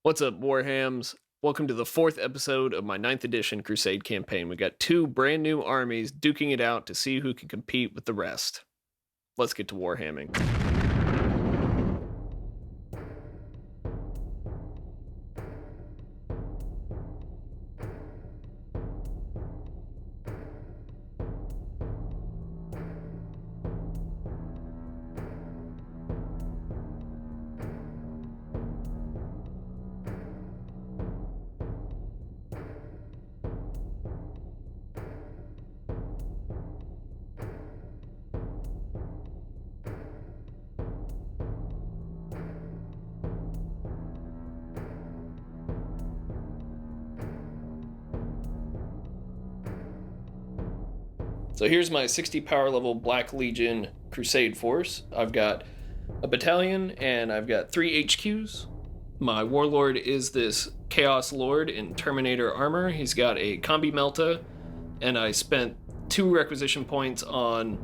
What's up, Warhams? Welcome to the 4th episode of my 9th edition Crusade campaign. We got 2 brand new armies duking it out to see who can compete with the rest. Let's get to warhamming. So here's my 60 power level Black Legion Crusade force. I've got a battalion and I've got 3 HQs. My warlord is this Chaos Lord in Terminator armor. He's got a combi melta, and I spent 2 requisition points on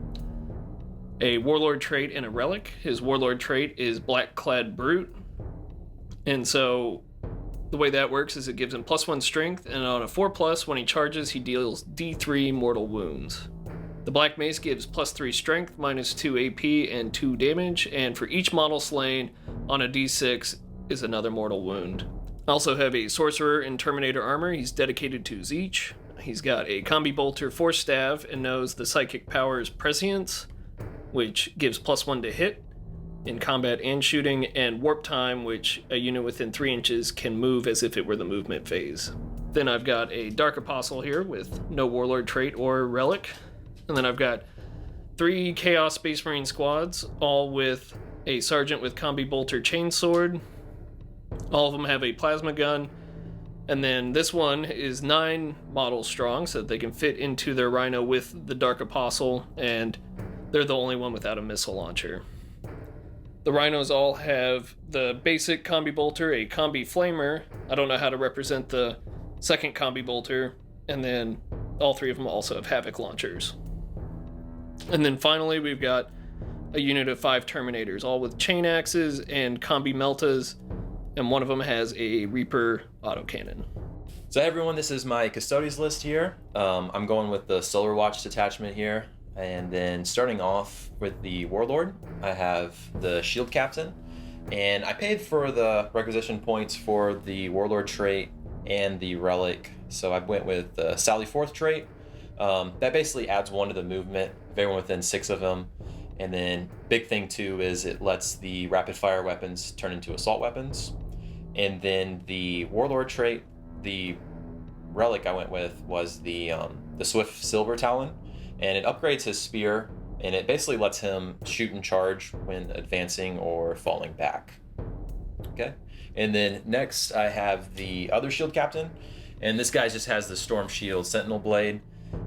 a warlord trait and a relic. His warlord trait is Black Clad Brute, and so the way that works is it gives him +1 strength, and on a 4+, when he charges, he deals D3 mortal wounds. The Black Mace gives +3 strength, -2 AP, and 2 damage, and for each model slain on a D6 is another mortal wound. I also have a Sorcerer in Terminator armor. He's dedicated to Zeech. He's got a Combi Bolter Force Staff and knows the psychic powers Prescience, which gives +1 to hit in combat and shooting, and Warp Time, which a unit within 3 inches can move as if it were the movement phase. Then I've got a Dark Apostle here with no Warlord trait or relic. And then I've got 3 Chaos Space Marine squads, all with a Sergeant with Combi Bolter Chainsword. All of them have a plasma gun. And then this one is 9 models strong, so that they can fit into their Rhino with the Dark Apostle, and they're the only one without a missile launcher. The Rhinos all have the basic Combi Bolter, a Combi Flamer. I don't know how to represent the second Combi Bolter. And then all 3 of them also have Havoc launchers. And then finally, we've got a unit of 5 Terminators, all with chain axes and combi meltas, and one of them has a Reaper autocannon. So hey everyone, this is my Custodes list here. I'm going with the Solar Watch detachment here, and then starting off with the Warlord, I have the Shield Captain, and I paid for the requisition points for the Warlord trait and the Relic, so I went with the Sally Forth trait. That basically adds 1 to the movement of everyone within 6 of them. And then big thing too is it lets the rapid fire weapons turn into assault weapons. And then the Warlord trait, the relic I went with was the Swift Silver Talon, and it upgrades his spear, and it basically lets him shoot and charge when advancing or falling back. Okay. And then next I have the other Shield Captain, and this guy just has the Storm Shield Sentinel Blade.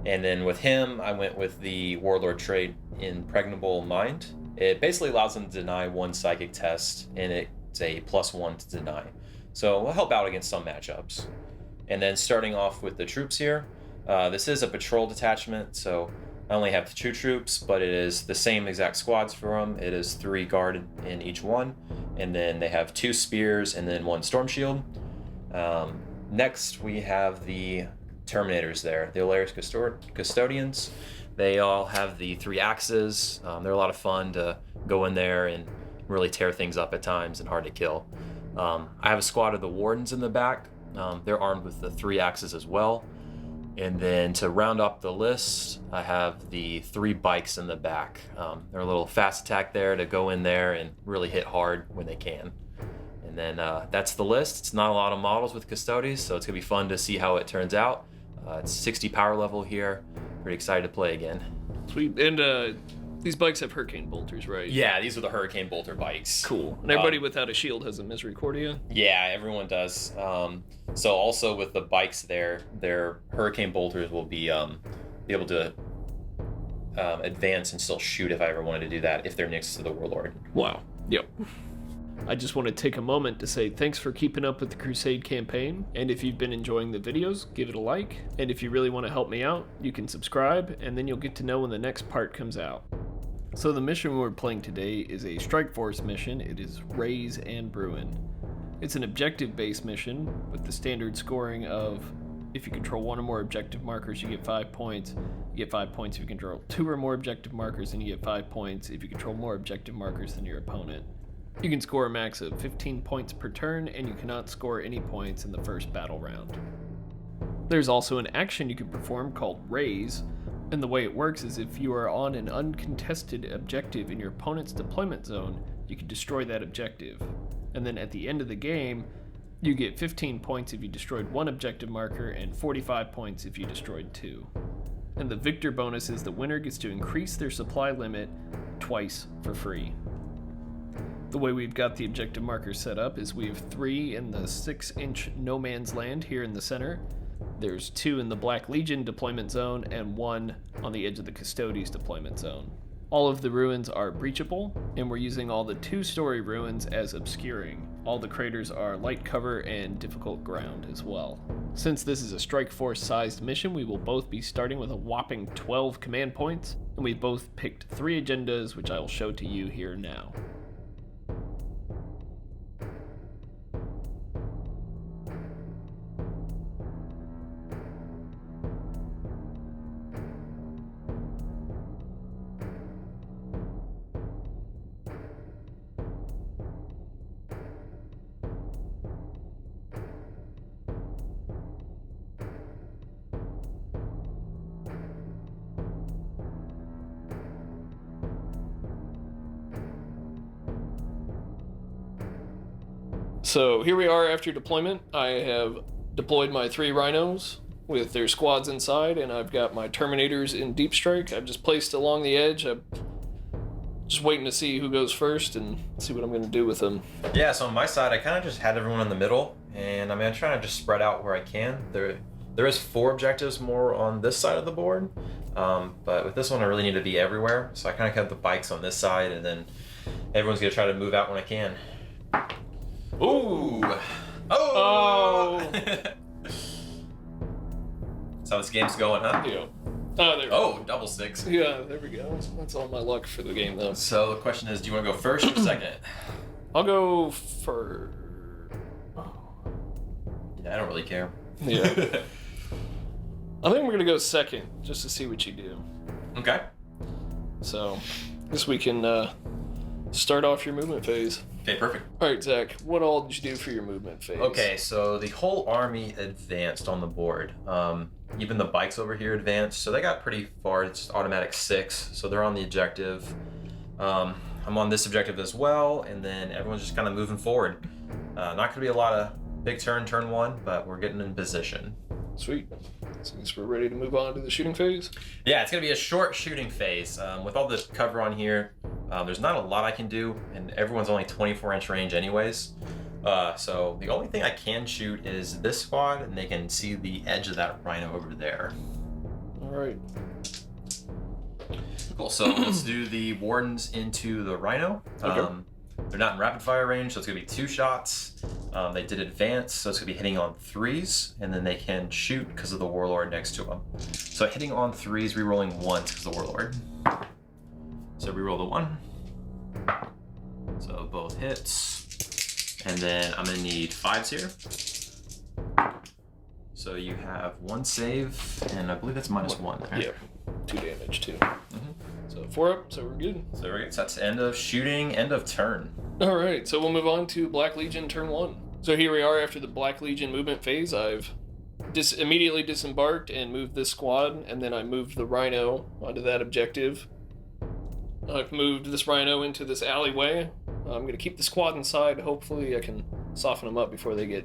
And then with him, I went with the Warlord trait, Impregnable Mind. It basically allows him to deny 1 psychic test, and it's a +1 to deny. So it'll help out against some matchups. And then starting off with the troops here, this is a patrol detachment, so I only have 2 troops, but it is the same exact squads for them. It is 3 guard in each one, and then they have 2 spears and then 1 storm shield. Next, we have the Terminators there, the Alaris Custodians. They all have the 3 axes. They're a lot of fun to go in there and really tear things up at times and hard to kill. I have a squad of the Wardens in the back. They're armed with the 3 axes as well. And then to round up the list, I have the 3 bikes in the back. They're a little fast attack there to go in there and really hit hard when they can. And then that's the list. It's not a lot of models with Custodes, so it's gonna be fun to see how it turns out. It's 60 power level here. Pretty excited to play again. Sweet. And these bikes have Hurricane Bolters, right? Yeah, these are the Hurricane Bolter bikes. Cool. And everybody without a shield has a Misericordia? Yeah, everyone does. So also with the bikes there, their Hurricane Bolters will be able to advance and still shoot if I ever wanted to do that, if they're next to the Warlord. Wow. Yep. I just want to take a moment to say thanks for keeping up with the Crusade campaign, and if you've been enjoying the videos, give it a like, and if you really want to help me out, you can subscribe, and then you'll get to know when the next part comes out. So the mission we're playing today is a Strike Force mission. It is Raze and Bruin. It's an objective-based mission with the standard scoring of if you control 1 or more objective markers, you get 5 points. You get 5 points if you control 2 or more objective markers, and you get 5 points if you control more objective markers than your opponent. You can score a max of 15 points per turn, and you cannot score any points in the first battle round. There's also an action you can perform called Raze, and the way it works is if you are on an uncontested objective in your opponent's deployment zone, you can destroy that objective. And then at the end of the game, you get 15 points if you destroyed 1 objective marker and 45 points if you destroyed 2. And the victor bonus is the winner gets to increase their supply limit twice for free. The way we've got the objective markers set up is we have 3 in the 6-inch no man's land here in the center. There's 2 in the Black Legion deployment zone and 1 on the edge of the Custodes deployment zone. All of the ruins are breachable, and we're using all the 2-story ruins as obscuring. All the craters are light cover and difficult ground as well. Since this is a strike force sized mission, we will both be starting with a whopping 12 command points, and we both picked 3 agendas, which I will show to you here now. So here we are after deployment. I have deployed my 3 rhinos with their squads inside, and I've got my Terminators in deep strike. I've just placed along the edge. I'm just waiting to see who goes first and see what I'm going to do with them. Yeah, so on my side, I kind of just had everyone in the middle, and I'm trying to just spread out where I can. There is 4 objectives more on this side of the board, but with this one, I really need to be everywhere. So I kind of kept the bikes on this side, and then everyone's going to try to move out when I can. Ooh! Oh! That's how this game's going, huh? Yeah. Oh, double 6. Yeah, there we go. That's all my luck for the game, though. So the question is, do you want to go first or second? I'll go first. Yeah, I don't really care. Yeah. I think we're going to go second, just to see what you do. Okay. So, I guess we can start off your movement phase. Okay, perfect. All right, Zach, what all did you do for your movement phase? Okay, so the whole army advanced on the board. Even the bikes over here advanced, so they got pretty far. It's automatic 6, so they're on the objective. I'm on this objective as well, and then everyone's just kind of moving forward. Not going to be a lot of big turn 1, but we're getting in position. Sweet. So I guess we're ready to move on to the shooting phase? Yeah, it's going to be a short shooting phase. With all this cover on here, there's not a lot I can do, and everyone's only 24-inch range anyways. So the only thing I can shoot is this squad, and they can see the edge of that rhino over there. All right. Cool, so let's do the wardens into the rhino. Okay. They're not in rapid fire range, so it's going to be 2 shots. They did advance, so it's going to be hitting on 3s, and then they can shoot because of the warlord next to them. So hitting on 3s, rerolling 1s because of the warlord. So reroll the 1. So both hits. And then I'm going to need 5s here. So you have 1 save, and I believe that's -1. Right? Yeah, 2 damage too. So 4 up, so we're good. So we're good. So that's end of shooting, end of turn. All right, so we'll move on to Black Legion turn 1. So here we are after the Black Legion movement phase. I've immediately disembarked and moved this squad, and then I moved the rhino onto that objective. I've moved this rhino into this alleyway. I'm going to keep the squad inside. Hopefully I can soften them up before they get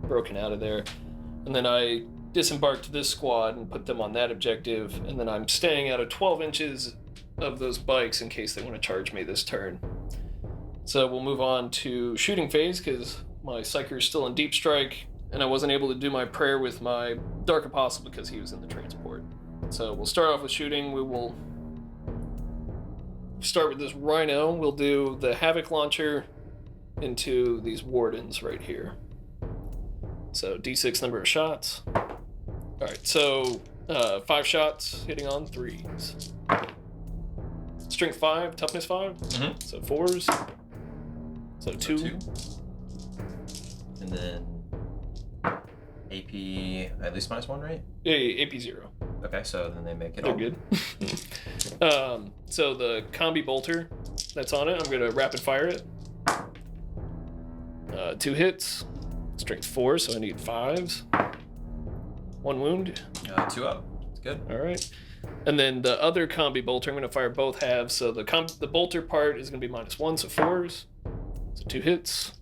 broken out of there. And then I disembarked this squad and put them on that objective, and then I'm staying out of 12 inches of those bikes in case they want to charge me this turn. So we'll move on to shooting phase because my Psyker is still in deep strike, and I wasn't able to do my prayer with my Dark Apostle because he was in the transport. So we'll start off with shooting. We will start with this rhino. We'll do the Havoc launcher into these wardens right here. So D6 number of shots. All right, so 5 shots hitting on 3s. Strength 5, toughness 5. So 4s. So 2. And then AP at least -1, right? Yeah, AP 0. Okay, so then they make it They're all good. So the combi bolter that's on it, I'm gonna rapid fire it. 2 hits, strength 4, so I need 5s. 1 wound. 2 up. It's good. All right. And then the other combi bolter, I'm gonna fire both halves. So the bolter part is gonna be -1, so 4s. So 2 hits,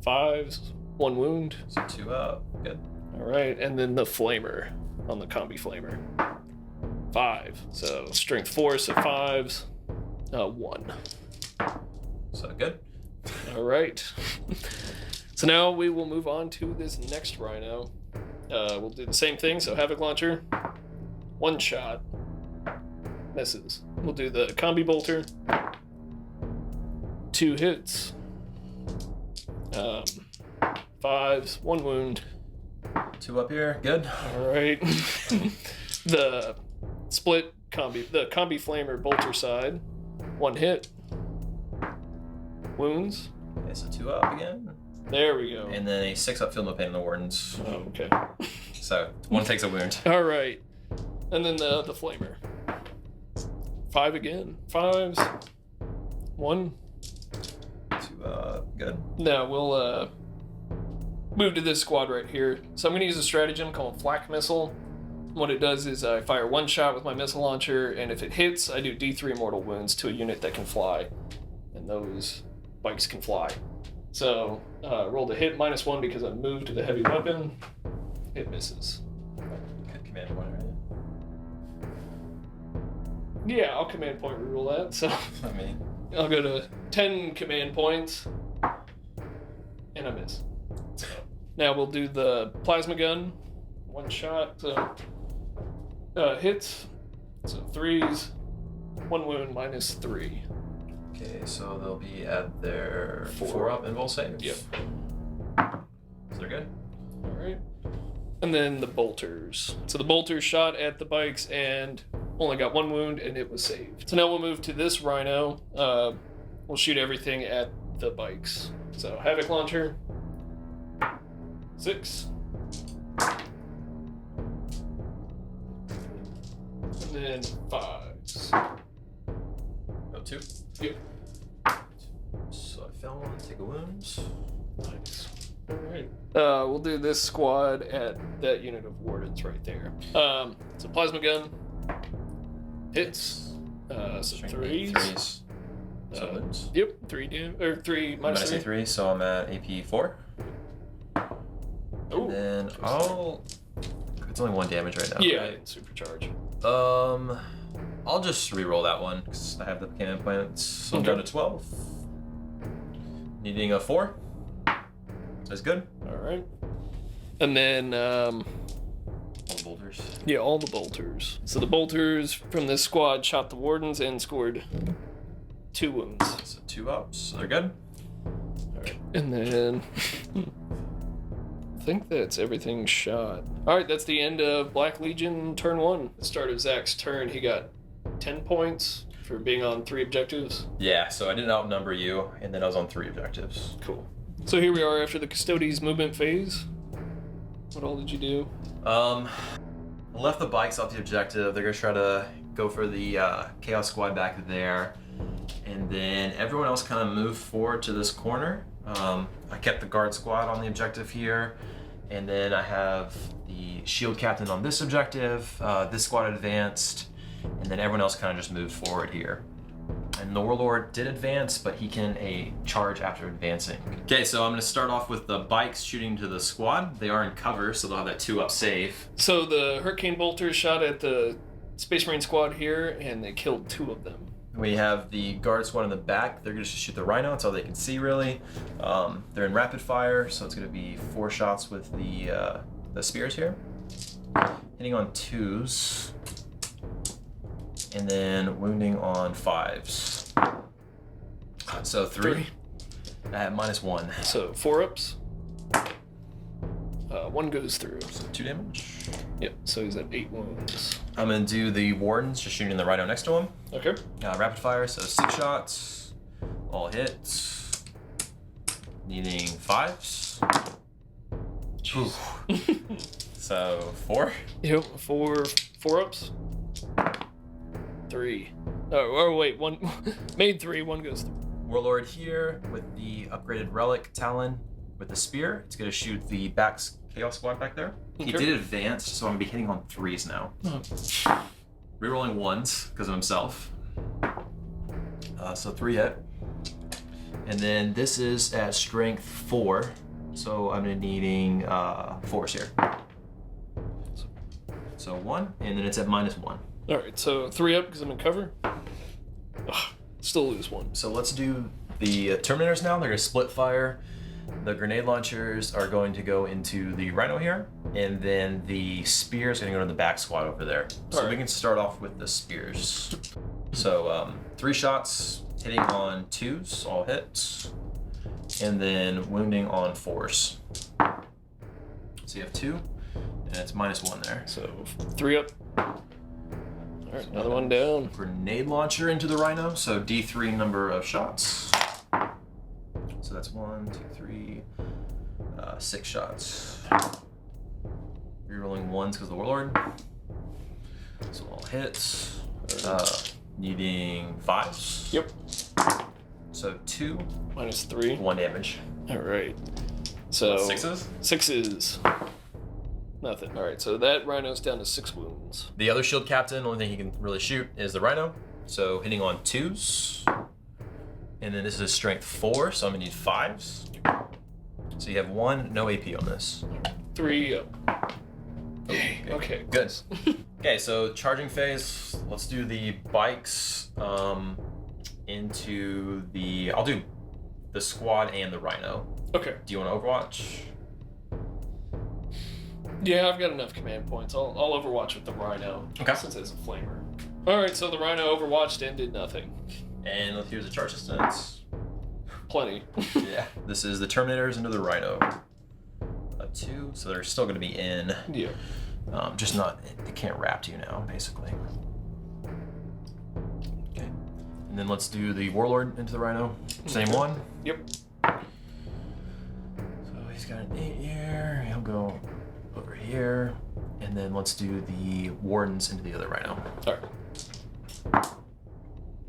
5s, 1 wound. So 2 up. Good. All right, and then the flamer on the combi flamer. 5, so strength 4, so 5s, 1. So good. All right. So now we will move on to this next rhino. We'll do the same thing, so Havoc Launcher, 1 shot, misses. We'll do the combi bolter, 2 hits, 5s, 1 wound. 2 up here. Good. All right. The split combi, the combi flamer bolter side, 1 hit, wounds. Okay, so 2 up again. There we go. And then a 6 up, feel no pain in the wardens. Oh, okay. So 1 takes a wound. All right. And then the flamer. 5 again. 5s. 1. 2 up. Good. Now we'll move to this squad right here. So I'm going to use a stratagem called Flak Missile. What it does is I fire 1 shot with my missile launcher, and if it hits, I do D3 mortal wounds to a unit that can fly. And those bikes can fly. So roll the hit -1 because I moved to the heavy weapon. It misses. Good command point, right? Yeah, I'll command point reroll that. So I mean, I'll go to 10 command points, and I miss. So now we'll do the plasma gun. 1 shot. So hits. So 3s. 1 wound -3. okay, so they'll be at their 4. 4 up and will save. Yep. So they're good. All right. And then the bolters. So the bolters shot at the bikes and only got 1 wound, and it was saved. So now we'll move to this rhino. We'll shoot everything at the bikes. So Havoc Launcher. 6. And then 5s. Oh, 2. Yep. So I fell 1, take a wound. Nice. All right. We'll do this squad at that unit of wardens right there. So plasma gun. Hits. So Strength 3s. 3s. So wounds. Yep. 3 or 3 minus 3. -3, so I'm at AP 4. Oh. And then I'll. It's only 1 damage right now. Yeah, Right? supercharge. I'll just re-roll that one because I have the cannon plants. So I'm Okay. down to 12. Needing a 4. That's good. All right. And then, All the bolters. yeah, all the bolters. So the bolters from this squad shot the wardens and scored 2 wounds. So 2 ups. So they're good. All right. And then, I think that's everything shot. All right, that's the end of Black Legion turn 1. The start of Zach's turn, he got 10 points for being on 3 objectives. Yeah, so I didn't outnumber you, and then I was on 3 objectives. Cool. So here we are after the Custodes movement phase. What all did you do? I left the bikes off the objective. They're gonna try to go for the Chaos Squad back there, and then everyone else kind of moved forward to this corner. I kept the Guard Squad on the objective here, and then I have the Shield Captain on this objective. This squad advanced, and then everyone else kind of just moved forward here. And the Warlord did advance, but he can charge after advancing. Okay, so I'm going to start off with the bikes shooting to the squad. They are in cover, so they'll have that 2 up save. So the Hurricane Bolters shot at the Space Marine squad here, and they killed 2 of them. We have the Guard Squad in the back. They're going to shoot the Rhino. That's all they can see, really. They're in rapid fire, so it's going to be 4 shots with the spears here. Hitting on 2s. And then wounding on 5s. So 3. At -1. So 4 ups. 1 goes through. So 2 damage. Yep, so he's at 8 wounds. I'm going to do the Wardens, just shooting the Rhino next to him. Okay. Rapid fire, so 6 shots. All hits. needing 5s. So 4. Yep, four ups. 3. Oh wait, 1 made 3, 1 goes through. Warlord here with the upgraded relic talon with the spear. It's gonna shoot the back chaos squad back there. He did advance, so I'm gonna be hitting on 3s now. Rerolling 1s because of himself. So 3 hit. And then this is at strength 4, so I'm gonna needing 4s here. So 1, and then it's at -1. All right, so 3 up because I'm in cover. Ugh, still lose 1. So let's do the Terminators now. They're gonna split fire. The grenade launchers are going to go into the Rhino here, and then the spears are gonna go to the back squad over there. So we can start off with the spears. So 3 shots, hitting on 2s, all hits, and then wounding on 4s. So you have 2, and it's -1 there. So 3 up. All right, another one down. Grenade launcher into the Rhino, so D3 number of shots. So that's 1, 2, 3, 6 shots. Rerolling 1s because of the Warlord. So all hits. Needing 5s. Yep. So 2. -3. 1 damage. All right. So 6s? 6s. Nothing. All right, so that Rhino's down to 6 wounds. The other shield captain, only thing he can really shoot is the Rhino. So hitting on 2s. And then this is strength 4, so I'm gonna need 5s. So you have 1, no AP on this. 3 up. Okay. Good. Okay, so charging phase. Let's do the bikes into the. I'll do the squad and the Rhino. Okay. Do you want to Overwatch? Yeah, I've got enough command points. I'll Overwatch with the Rhino. Okay. Since it's a flamer. All right, so the Rhino Overwatched and did nothing. And here's the charge distance. Plenty. Yeah. This is the Terminators into the Rhino. 2, so they're still going to be in. Yeah. Just not. They can't wrap to you now, basically. Okay. And then let's do the Warlord into the Rhino. Same one. Yep. So he's got an 8 here. He'll go over here. And then let's do the Wardens into the other Rhino. All right.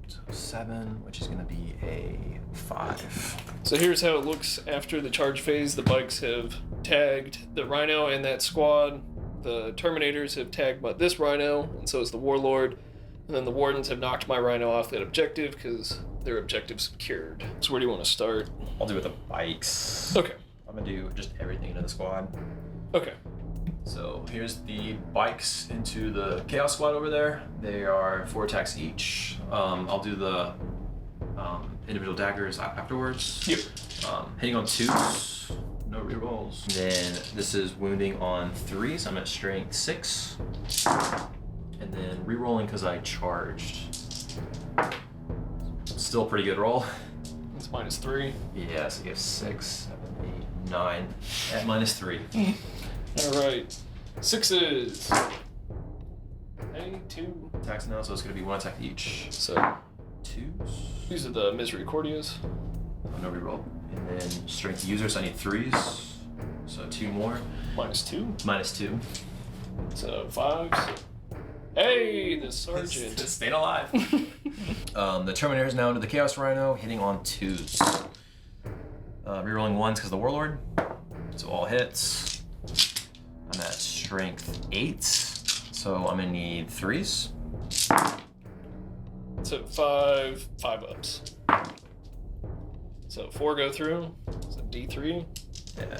So 7, which is going to be a 5. So here's how it looks after the charge phase. The bikes have tagged the Rhino and that squad. The Terminators have tagged this Rhino, and so is the Warlord. And then the Wardens have knocked my Rhino off that objective because their objective's secured. So where do you want to start? I'll do with the bikes. Okay. I'm going to do just everything into the squad. Okay. So here's the bikes into the Chaos Squad over there. They are 4 attacks each. I'll do the individual daggers afterwards. Yep. Hitting on 2s, no rerolls. Then this is wounding on 3s. I'm at strength 6. And then rerolling because I charged. Still a pretty good roll. It's -3. Yeah, so you have 6, 7, 8, 9 at -3. All right. 6s. Hey, 2. Attacks now, so it's going to be 1 attack each. So 2s. these are the Misericordias. No reroll. And then strength user, so I need 3s. So 2 more. -2. -2. So 5s. Hey, the Sergeant. Staying alive. The Terminators now into the Chaos Rhino, hitting on 2s. Rerolling 1s because of the Warlord. So all hits. I'm at strength 8. So I'm going to need 3s. So 5 ups. So 4 go through. So D3. Yeah.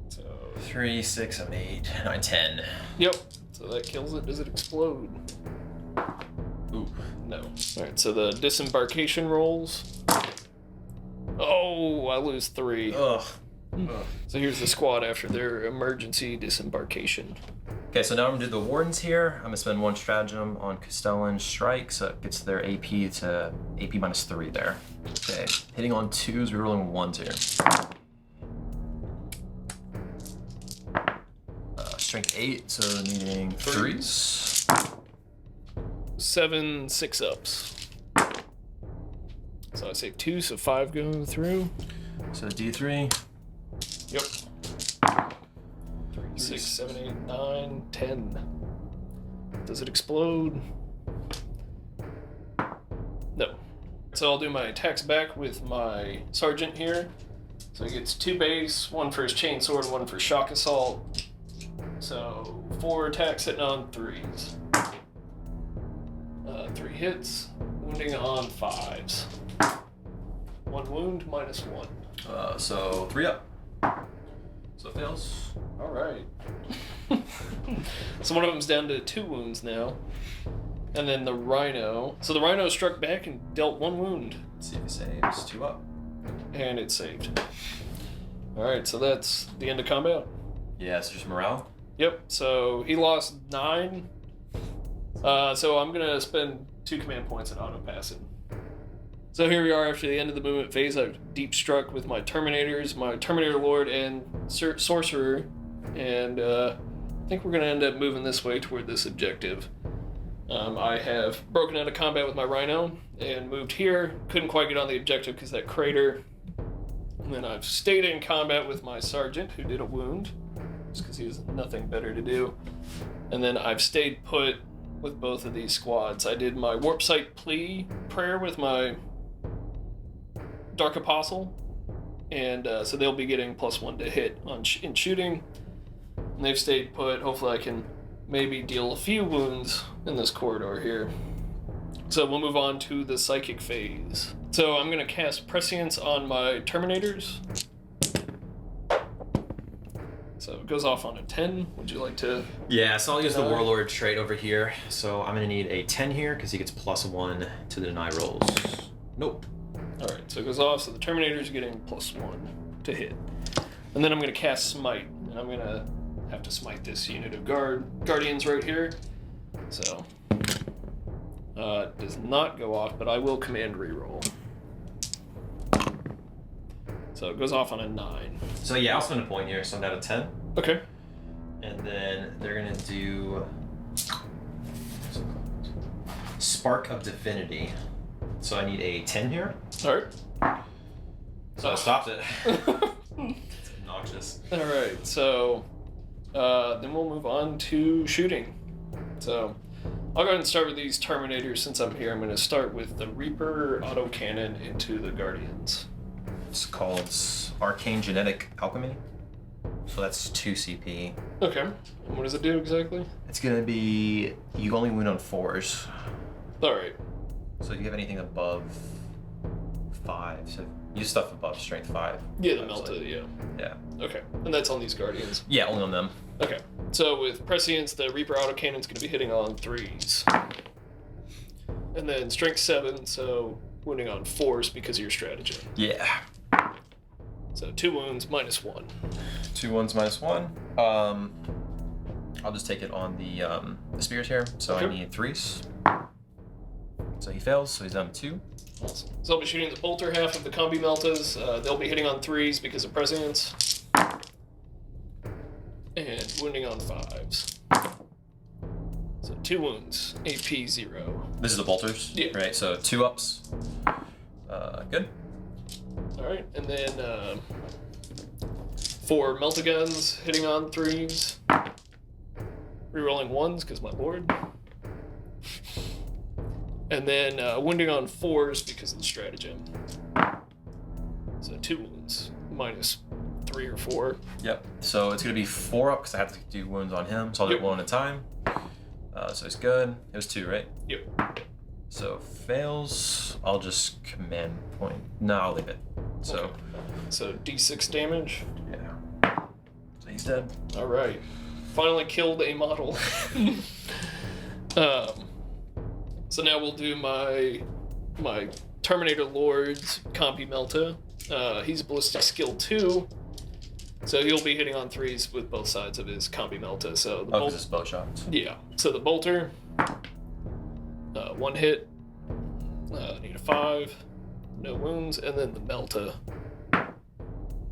So 3, 6, 7, 8, 9, 10. Yep. So that kills it. Does it explode? Ooh. No. Alright, so the disembarkation rolls. Oh, I lose 3. Ugh. So here's the squad after their emergency disembarkation. Okay, so now I'm gonna do the Wardens here. I'm gonna spend 1 stratagem on Castellan Strike, so it gets their AP to AP -3 there. Okay, hitting on 2s, rerolling 1s here. Strength 8, so needing 3s. 7 6 ups. So I say 2, so 5 go through. So D3. Yep. 3, 6, 7, 8, 9, 10. Does it explode? No. So I'll do my attacks back with my sergeant here. So he gets 2 base, 1 for his chainsword, 1 for shock assault. So 4 attacks hitting on 3s. 3 hits, wounding on 5s. 1 wound, -1. So 3 up. So it fails. All right. So one of them's down to 2 wounds now. And then the Rhino. So the Rhino struck back and dealt 1 wound. Let's see if he saves. 2 up. And it saved. All right, so that's the end of combat. Yeah, so just morale. Yep, so he lost 9. So I'm going to spend 2 command points and auto-pass it. So here we are after the end of the movement phase. I've deep struck with my Terminators, my Terminator Lord, and Sorcerer. And I think we're going to end up moving this way toward this objective. I have broken out of combat with my Rhino and moved here. Couldn't quite get on the objective because that crater. And then I've stayed in combat with my Sergeant, who did a wound, just because he has nothing better to do. And then I've stayed put with both of these squads. I did my Warp Sight Plea prayer with my Dark Apostle, and so they'll be getting +1 to hit in shooting. And they've stayed put. Hopefully I can maybe deal a few wounds in this corridor here. So we'll move on to the Psychic phase. So I'm going to cast Prescience on my Terminators. So it goes off on a 10. Would you like to... Yeah, so I'll use the Warlord trait over here. So I'm going to need a 10 here because he gets +1 to the deny rolls. Nope. Alright, so it goes off, so the Terminator's getting +1 to hit. And then I'm going to cast Smite, and I'm going to have to smite this unit of Guardians right here. So, it does not go off, but I will command reroll. So it goes off on a 9. So yeah, I'll spend a point here, so I'm down to 10. Okay. And then they're going to do Spark of Divinity. So I need a 10 here. Alright. So I stopped it. It's obnoxious. Alright, so then we'll move on to shooting. So I'll go ahead and start with these Terminators since I'm here. I'm going to start with the Reaper autocannon into the Guardians. It's called Arcane Genetic Alchemy. So that's 2 CP. Okay. And what does it do exactly? It's going to be, you only wound on 4s. Alright. So if you have anything above 5, so use stuff above strength 5. Yeah, the Melta, yeah. Yeah. Okay. And that's on these Guardians. Yeah, only on them. Okay. So with Prescience, the Reaper autocannon's going to be hitting on 3s. And then strength 7, so wounding on 4s because of your stratagem. Yeah. So 2 wounds, -1. 2 wounds, -1. I'll just take it on the spears here. So Okay. I need 3s. So he fails, so he's down to 2. Awesome. So I'll be shooting the bolter half of the combi meltas. They'll be hitting on 3s because of Prescience. And wounding on 5s. So 2 wounds, AP 0. This is the bolters? Yeah. Right, so 2 ups. Good. Alright, and then 4 Meltaguns hitting on 3s. Rerolling 1s because my lord. And then wounding on 4s because of the stratagem. So 2 wounds, -3 or 4. Yep. So it's going to be 4 up because I have to do wounds on him. So I'll do Yep. 1 at a time. So it's good. It was 2, right? Yep. So fails. I'll just command point. No, I'll leave it. So, Okay. So D6 damage. yeah. So he's dead. Alright. Finally killed a model. So now we'll do my Terminator Lord's Compi Melta. He's Ballistic Skill 2, so he'll be hitting on 3s with both sides of his Combi Melta. So the Because it's bow shots. yeah. So the Bolter, 1 hit, need a 5, no wounds, and then the Melta,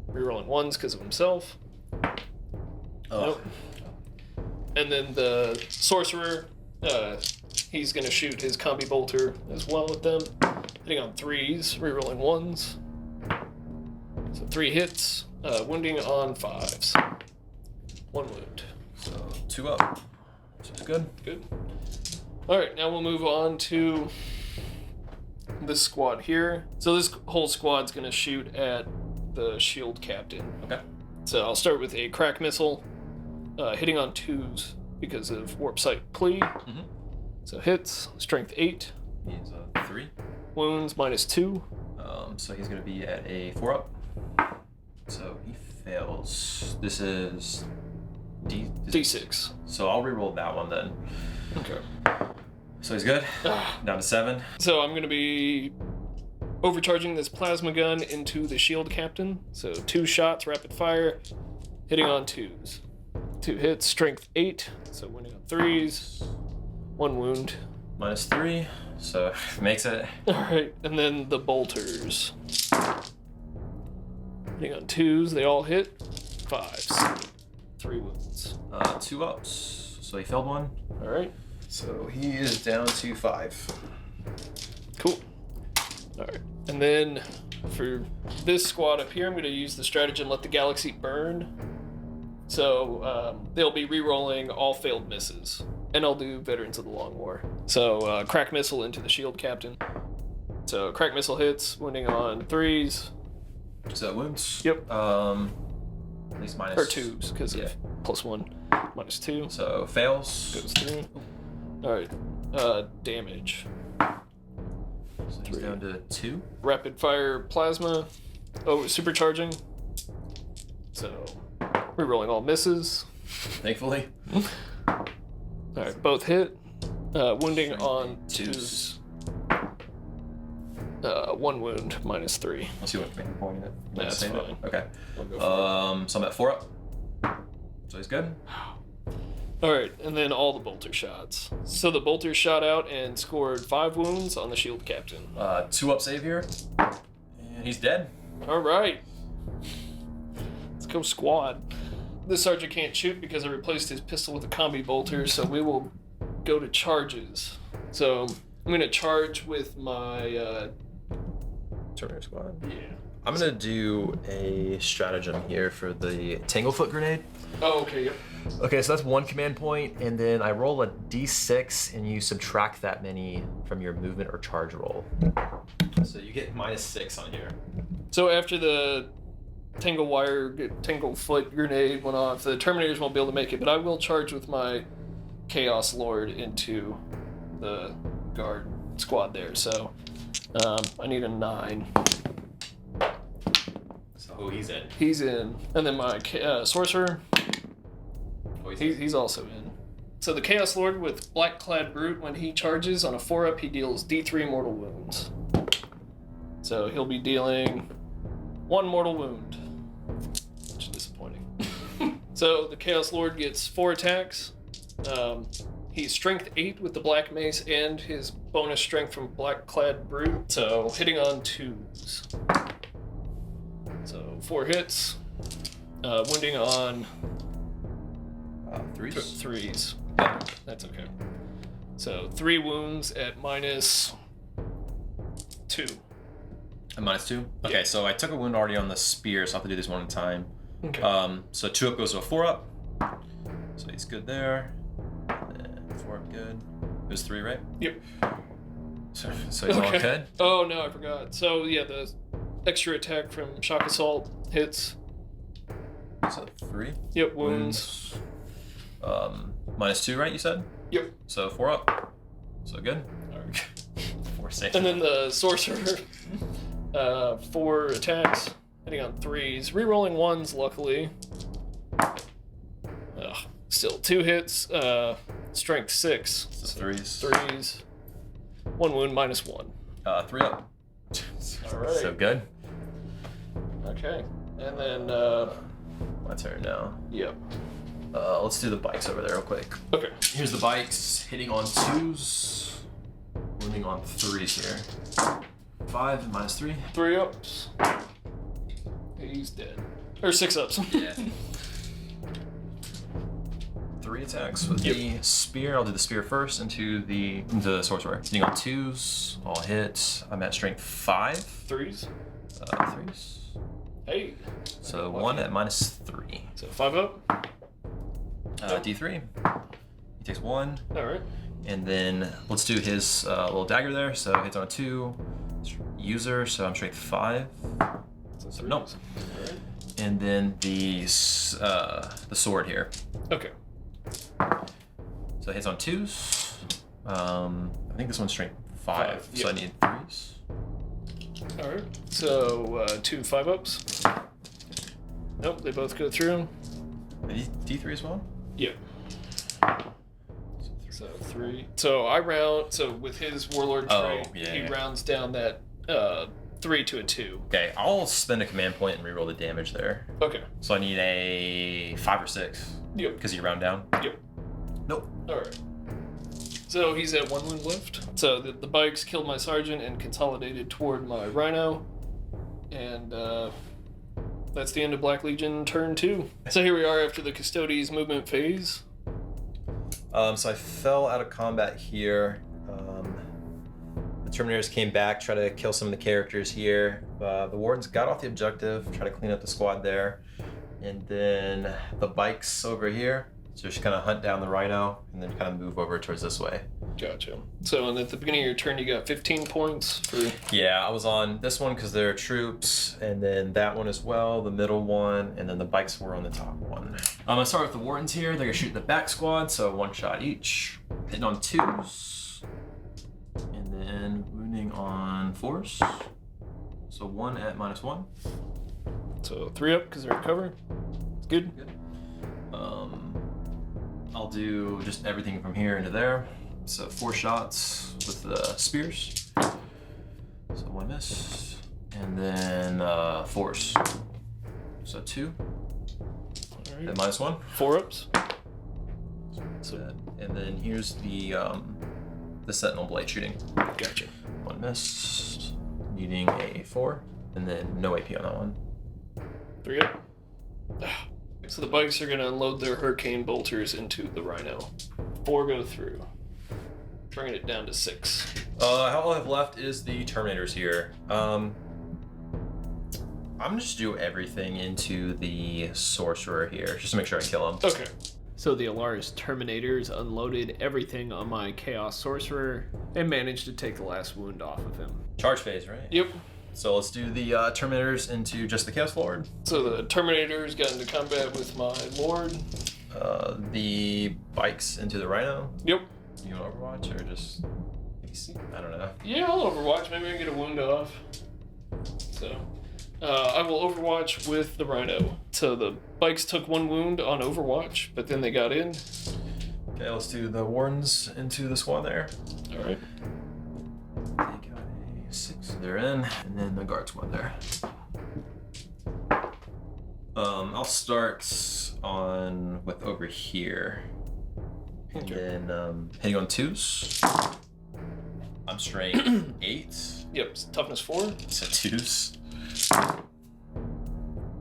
rerolling 1s because of himself. Oh. Nope. And then the Sorcerer, he's going to shoot his Combi Bolter as well with them. Hitting on 3s, rerolling 1s. So 3 hits, wounding on 5s. 1 wound. So 2 up. So it's good. Good. Alright, now we'll move on to this squad here. So this whole squad's going to shoot at the shield captain. Okay. So I'll start with a crack missile, hitting on 2s because of warp sight plea. Mm-hmm. So hits, strength 8. He's a 3. Wounds -2. So he's going to be at a 4 up. So he fails. This is D6. So I'll reroll that one then. Okay. So he's good. Down to 7. So I'm going to be overcharging this plasma gun into the shield captain. So 2 shots, rapid fire, hitting on 2s. 2 hits, strength 8. So winning on 3s. 1 wound. -3. So makes it. Alright, and then the bolters. Hitting on 2s, they all hit. 5s. 3 wounds. 2 ups. So he failed 1. Alright. So he is down to 5. Cool. Alright. And then for this squad up here, I'm going to use the stratagem Let the Galaxy Burn. So they'll be re-rolling all failed misses. And I'll do Veterans of the Long War. So crack missile into the shield captain. So crack missile hits, wounding on 3s. So that wounds? Yep. At least minus. Or 2s, because of +1. -2. So fails. Goes 3. Alright. Damage. So he's down to 2. Rapid fire plasma. Oh, supercharging. So, rerolling all misses. Thankfully. Alright, both hit. Wounding Strength on 2s. 1 wound, -3. Let's see what command point it. That's fine. Okay. I'll go for So I'm at 4 up. So he's good. Alright, and then all the bolter shots. So the bolter shot out and scored 5 wounds on the shield captain. 2 up save here. And he's dead. Alright. Let's go squad. This sergeant can't shoot because I replaced his pistol with a combi bolter, so we will go to charges. So I'm going to charge with my... Terminator squad. Yeah. I'm gonna do a stratagem here for the Tanglefoot grenade. Oh, okay, yep. Okay, so that's 1 command point, and then I roll a d6, and you subtract that many from your movement or charge roll. So you get -6 on here. So after the Tanglefoot grenade went off, the Terminators won't be able to make it, but I will charge with my Chaos Lord into the guard squad there. So I need a 9. So he's in. He's in. And then my Sorcerer, Oh, he's also in. So the Chaos Lord with Black Clad Brute, when he charges on a 4-up, he deals D3 mortal wounds. So he'll be dealing 1 mortal wound. Which is disappointing. So the Chaos Lord gets 4 attacks. He's strength 8 with the Black Mace and his bonus strength from Black Clad Brute. So hitting on 2s. So 4 hits. Wounding on 3s. 3s. That's okay. So 3 wounds at -2. A -2? Okay, Yeah. so I took a wound already on the spear, so I have to do this one at a time. Okay. So 2 up goes to a 4 up. So he's good there. And 4 up good. It was 3, right? Yep. So he's all good? Oh no, I forgot. So yeah, the extra attack from Shock Assault hits. So 3. Yep, wounds. -2, right, you said? Yep. So 4 up. So good. Alright. 4 safe. And then the Sorcerer, 4 attacks, hitting on 3s, rerolling 1s, luckily. Still 2 hits, strength 6. So 3s. 3s, 1 wound, -1. 3 up. Alright. So good. Okay. And then, My turn now. yep. Let's do the bikes over there real quick. Okay. Here's the bikes. Hitting on 2s. Wounding on 3s here. 5 and -3. 3 ups. He's dead. Or 6 ups. Yeah. 3 attacks with the spear. I'll do the spear first into the sorcerer. Hitting on 2s. All hits. I'm at strength 5. 3s. 3s. Hey. So 1 at -3. So 5 up. D3. He takes 1. All right. And then let's do his little dagger there. So hits on a 2. User, so I'm strength 5. So no. All right. And then the sword here. Okay. So it hits on 2s. I think this one's strength 5, so I need 3s. All right. So 2 5 ups. Nope, they both go through. D3 as well? Yep. So 3. So I round. So with his warlord trait, he rounds down that 3 to a 2. Okay, I'll spend a command point and reroll the damage there. Okay. So I need a 5 or 6. Yep. Because you round down. Yep. Nope. All right. So he's at 1 wound left. So the bikes killed my sergeant and consolidated toward my rhino, and that's the end of Black Legion turn 2. So here we are after the Custodes movement phase. So I fell out of combat here. The Terminators came back, tried to kill some of the characters here. The Wardens got off the objective, tried to clean up the squad there. And then the bikes over here, so just kind of hunt down the rhino and then kind of move over towards this way. Gotcha. So and at the beginning of your turn, you got 15 points for... Yeah, I was on this one because they're troops, and then that one as well, the middle one, and then the bikes were on the top one. I'm gonna start with the Wardens here. They're gonna shoot the back squad, so 1 shot each. Hitting on 2s, and then wounding on 4s. So 1 at -1. So 3 up because they're in cover. It's good. Good. I'll do just everything from here into there. So 4 shots with the spears. So 1 miss. And then 4s. So 2. All right. At -1. 4 ups. So, and then here's the Sentinel Blade shooting. Gotcha. 1 miss. Needing a 4. And then no AP on that one. 3 up. So the bikes are going to unload their Hurricane Bolters into the Rhino. 4 go through. Bringing it down to 6. All I have left is the Terminators here. I'm just do everything into the Sorcerer here, just to make sure I kill him. Okay. So the Alaris Terminators unloaded everything on my Chaos Sorcerer and managed to take the last wound off of him. Charge phase, right? Yep. So let's do the Terminators into just the Chaos Lord. So the Terminators got into combat with my Lord. The bikes into the Rhino. Yep. You want Overwatch or just PC? I don't know. Yeah, I'll Overwatch. Maybe I can get a wound off. So I will Overwatch with the Rhino. So the bikes took 1 wound on Overwatch, but then they got in. Okay, let's do the Wardens into the squad there. All right. They got a 6. They're in, and then the guard squad there. I'll start with over here. And then hitting on 2s. I'm strength 8. Yep, toughness 4. So 2s.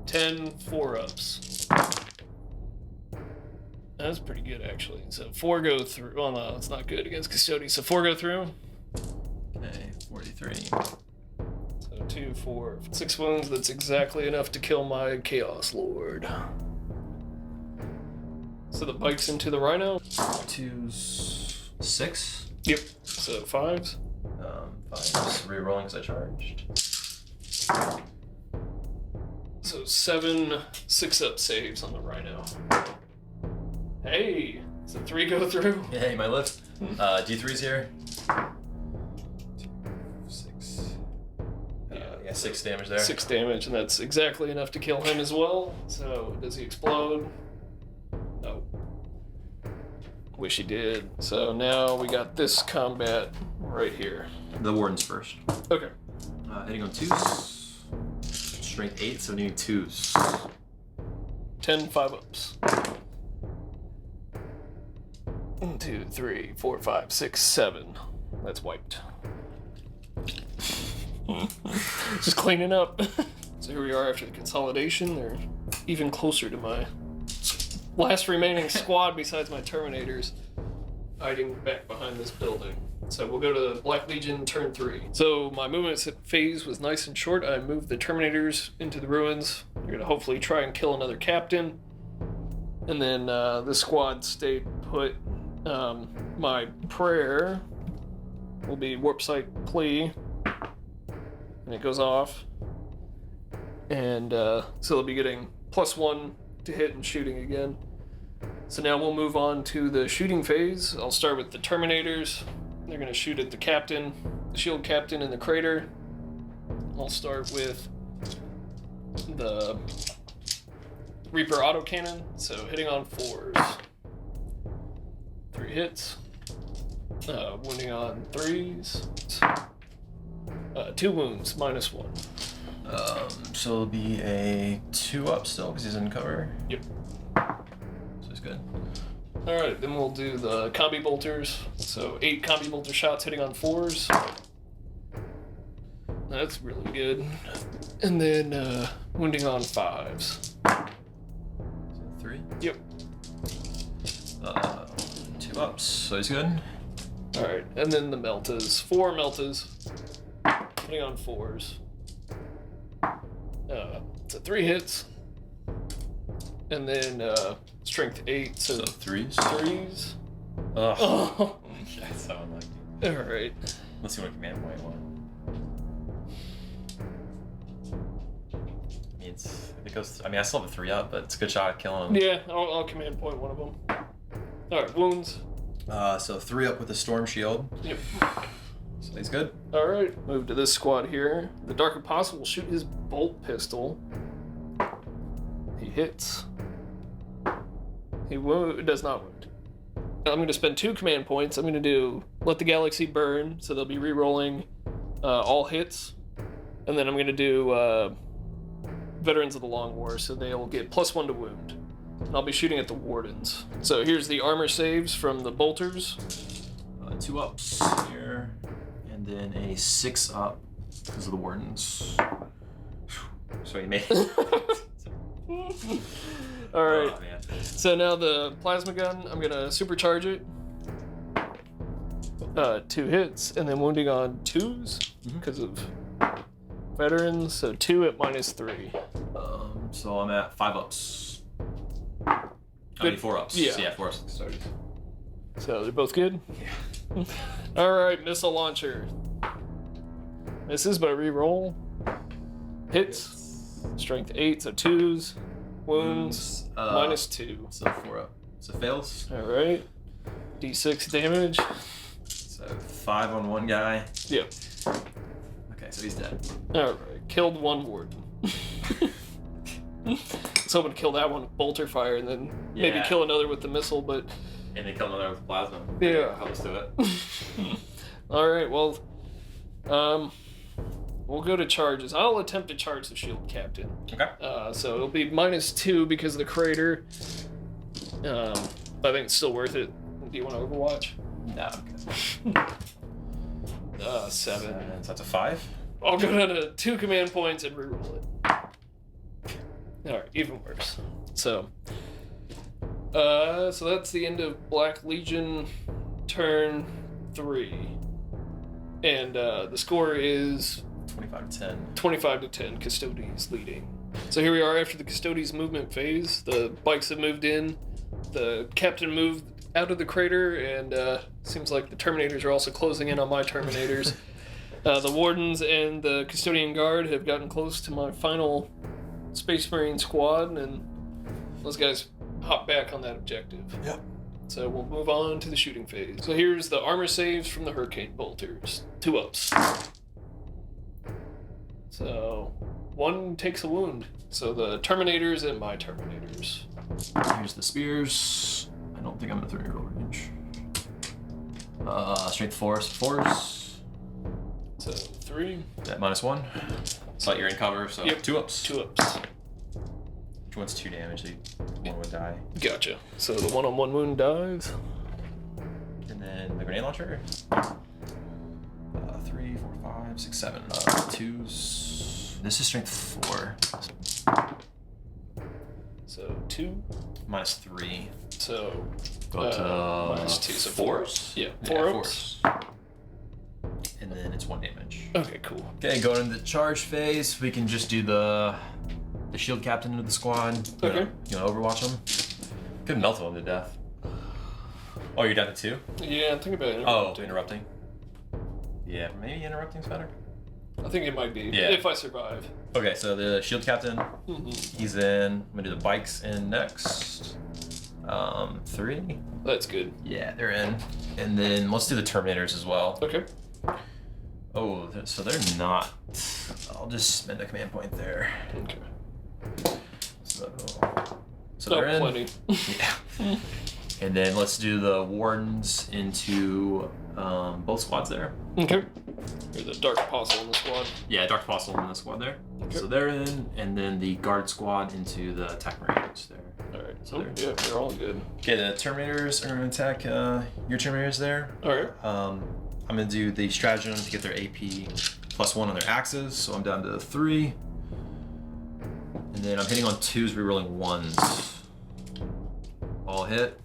10 4 ups. That's pretty good actually. So 4 go through. Well, no, it's not good against Custodes. So 4 go through. Okay, 43. So 2, 4, 6 wounds. That's exactly enough to kill my Chaos Lord. So the bikes into the Rhino. 2s, 6. Yep. So 5s. 5s. Rerolling as I charged. So 7 6-up saves on the Rhino. Hey, so 3 go through. Hey, my lift. D3's here. 6. Yeah, 6 damage there. 6 damage, and that's exactly enough to kill him as well. So does he explode? No. Wish he did. So now we got this combat right here. The Wardens first. Okay. Hitting on 2s. Strength 8, so needing 2s. 10 5-ups. 1, 2, 3, 4, 5, 6, 7. That's wiped. Just cleaning up. So here we are after the consolidation. They're even closer to my last remaining squad besides my Terminators, hiding back behind this building. So we'll go to Black Legion turn 3. So my movement phase was nice and short. I moved the Terminators into the ruins. They're going to hopefully try and kill another captain. And then the squad stayed put. My prayer will be Warp Sight Plea. And it goes off. And so they'll be getting +1 to hit and shooting again. So now we'll move on to the shooting phase. I'll start with the Terminators. They're going to shoot at the captain, the shield captain in the crater. I'll start with the Reaper autocannon, so hitting on 4s. 3 hits. Wounding on 3s. 2 wounds, -1. So it'll be a 2-up still because he's in cover. Yep. So he's good. Alright, then we'll do the combi bolters. So 8 combi bolter shots hitting on 4s. That's really good. And then wounding on 5s. 3? Yep. 2 ups, so he's good. Alright, and then the Meltas. 4 Meltas hitting on 4s. So 3 hits. And then strength 8, so 3s. 3s. Ugh. Oh. That's so unlucky. Alright. Let's see what command point one. I still have a 3-up, but it's a good shot at killing him. Yeah, I'll command point one of them. Alright, wounds. So 3-up with a storm shield. Yep. So he's good. Alright, move to this squad here. The Dark Apostle will shoot his bolt pistol. He hits. He does not wound. I'm going to spend 2 command points. I'm going to do Let the Galaxy Burn, so they'll be re-rolling all hits. And then I'm going to do Veterans of the Long War, so they'll get +1 to wound. And I'll be shooting at the Wardens. So here's the armor saves from the bolters. 2 ups here, and then a 6-up because of the Wardens. So he made it. Alright. Oh, man. So now the plasma gun, I'm gonna supercharge it. 2 hits, and then wounding on 2s because of veterans. So 2 at -3. So I'm at 5 ups. Good. 4 ups. Yeah. So yeah, 4 ups. Sorry. So they're both good? Yeah. Alright, missile launcher. Misses, but re-roll. Hits. Strength 8, so 2s. Wounds. -2. So 4 up. So fails. Alright. D6 damage. So 5 on one guy. Yep. Okay, so he's dead. Alright. Killed 1 warden. I was hoping to kill that one with bolter fire and then maybe Yeah. kill another with the missile, but And then kill another with plasma. Yeah. How let's do it. alright, well, we'll go to charges. I'll attempt to charge the shield captain. Okay. So it'll be -2 because of the crater. But I think it's still worth it. Do you want to Overwatch? No, okay. 7. So that's a 5. I'll go down to 2 command points and reroll it. Alright, even worse. So that's the end of Black Legion turn 3. And the score is 25 to 10. 25 to 10, Custodes leading. So here we are after the Custodes movement phase. The bikes have moved in. The captain moved out of the crater, and seems like the Terminators are also closing in on my Terminators. The Wardens and the Custodian Guard have gotten close to my final Space Marine squad, and those guys hop back on that objective. Yep. So we'll move on to the shooting phase. So here's the armor saves from the Hurricane Bolters. 2 ups. So 1 takes a wound. So the Terminators and my Terminators. Here's the spears. I don't think I'm in 30-year range. Strength 4, so 4s. So 3. At -1. But you're in cover, so Yep. 2 ups. 2 ups. Which one's 2 damage, so 1 would die. Gotcha. So the 1-on-1 wound dies. And then the grenade launcher. 3, 4, 5, 6, 7. 2s. This is strength 4. So 2. -3. So Go to -2. So 4s? Yeah, Yeah, 4 ups. 4s. and then it's 1 damage. Okay, cool. Okay, going into the charge phase, we can just do the shield captain of the squad. Okay. You know, overwatch him. Could melt him to death. Oh, you're down to 2? Yeah, think about it. Oh, interrupting. Yeah, maybe interrupting's better. I think it might be. Yeah. If I survive. Okay, so the shield captain, he's in. I'm gonna do the bikes in next. 3. That's good. Yeah, they're in. And then let's do the Terminators as well. Okay. Oh, so they're not. I'll just spend a command point there. Okay. So they're in. Plenty. Yeah. And then let's do the Wardens into both squads there. Okay. You're the Dark Apostle in the squad. Yeah, Dark Apostle in the squad there. Okay. So they're in, and then the Guard squad into the Attack Marines there. Alright, So yeah, they're all good. Okay, the Terminators are going to attack your Terminators there. Alright. I'm going to do the stratagem to get their AP +1 on their axes, so I'm down to 3. And then I'm hitting on 2s, rerolling 1s. All hit.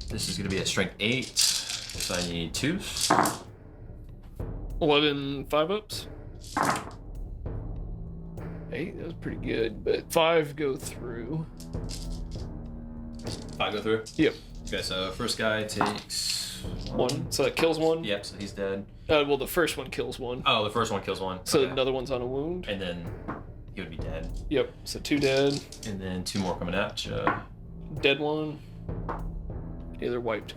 This is going to be a strength 8, so I need 2s. 11 5-ups. 8, that was pretty good, but 5 go through. 5 go through? Yep. Okay, so first guy takes 1. So that kills 1? Yep, so he's dead. Well, the first one kills 1. Oh, the first one kills 1. So Okay. another one's on a wound. And then he would be dead. Yep. So 2 dead. And then 2 more coming at you. Dead 1. Yeah, they're wiped.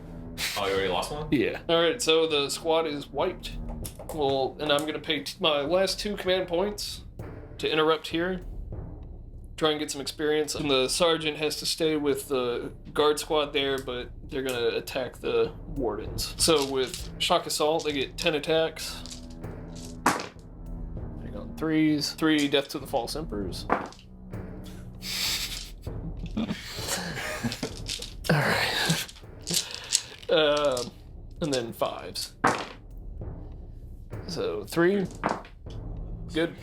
Oh, you already lost 1? Yeah. Alright, so the squad is wiped. Well, and I'm going to pay my last 2 command points to interrupt here. Try and get some experience. And the sergeant has to stay with the guard squad there, but they're going to attack the wardens. So with Shock Assault, they get 10 attacks. They got 3s. 3 Death to the False Emperors. Alright. And then 5s. So 3. Good.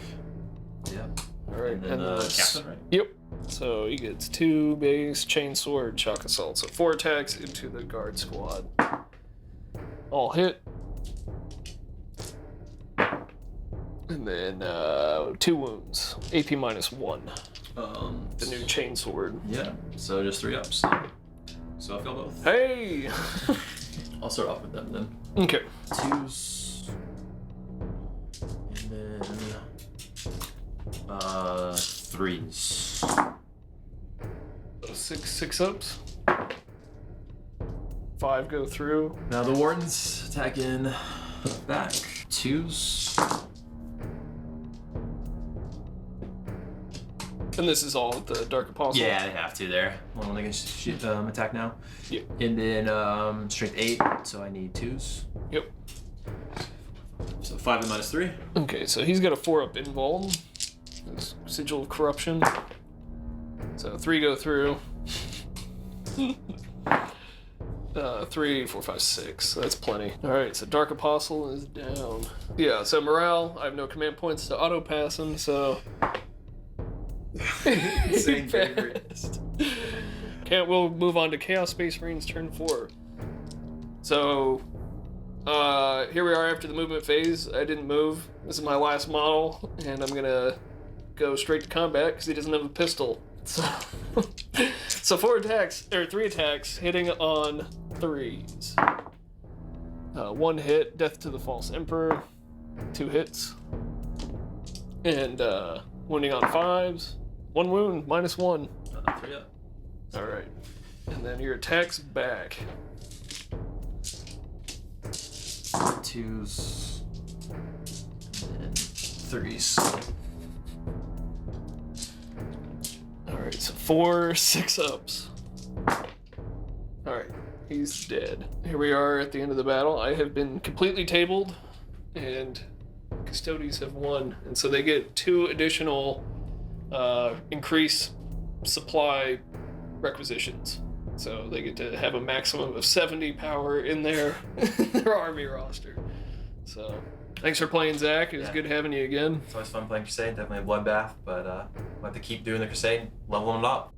Yeah. Alright. And then captain, right? Yep. So he gets 2 base, chain sword, shock assault. So 4 attacks into the guard squad. All hit. And then 2 wounds. AP -1. The new chain sword. Yeah. So just 3 ups. So I fail both. Hey! I'll start off with them then. Okay. 2s. And then 3s. 6 ups. 5 go through. Now the Wardens attack in back. 2s. And this is all with the Dark Apostle. Yeah, they have to there. One they can attack now. Yep. And then strength 8, so I need 2s. Yep. So 5 and -3. Okay, so he's got a 4-up invuln. His Sigil of Corruption. So 3 go through. 3, 4, 5, 6. So that's plenty. Alright, so Dark Apostle is down. Yeah, so morale, I have no command points to auto pass him, so. Insane favorite. We'll move on to Chaos Space Marines turn 4. So here we are after the movement phase. I didn't move. This is my last model, and I'm gonna go straight to combat because he doesn't have a pistol. So 4 attacks, or 3 attacks, hitting on 3s. 1 hit, Death to the False Emperor. 2 hits. And wounding on 5s. 1 wound, -1. 3 up. Alright. And then your attacks back. 2s. And 3s. Alright, so 4 6-ups. Alright, he's dead. Here we are at the end of the battle. I have been completely tabled, and Custodes have won. And so they get 2 additional increase supply requisitions. So they get to have a maximum of 70 power in their army roster. So thanks for playing, Zach. It was good having you again. It's always fun playing Crusade. Definitely a bloodbath, but we'll have to keep doing the Crusade, leveling them up.